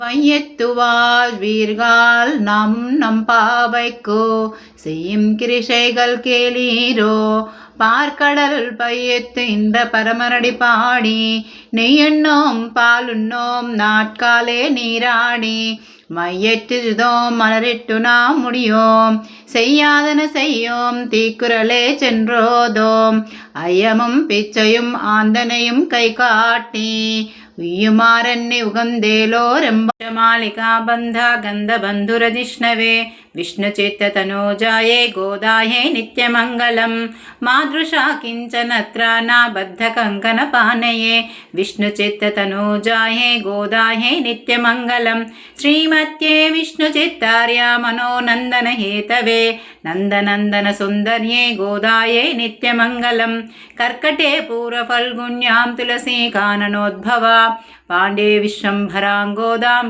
வையத்துவாள் வீர்கால் நம் பாவைக்கோ செய்யும் கிரிசைகள் கேளீரோ. பார்க்கடல் பையத்து இந்த பரமரடி பாடி நெய்யண்ணோம் பாலுண்ணோம் நாட்காலே நீராடி மையற்றுதோம் மலரிட்டு நாம் முடியோம். செய்யாதன செய்யோம் தீக்குறளே சென்றோதோம். ஐயமும் பிச்சையும் ஆந்தனையும் கை காட்டி உய்யுமாறென்னை உகந்தேலோ ரெம்பாலிகா பந்தா கந்த பந்துரதிஷ்ணவே விஷ்ணுச்சித்ததனூஜாயே கோதாயே நித்யமங்கலம். மாதృஷா கிஞ்சனத்ர ந பத்தகங்கணபானயே விஷ்ணுச்சித்ததனூஜாயே கோதாயே நித்யமங்கலம். ஸ்ரீமத்யே விஷ்ணுச்சித்தார்யா மனோநந்தனஹேதவே நந்தநந்தன சுந்தர்யே கோதாயே நித்யமங்கலம். கர்க்கटे पूर्वफल्गुन्यां तुलसी काननोद्भवा पाण्डे विश्वम्भरां गोदां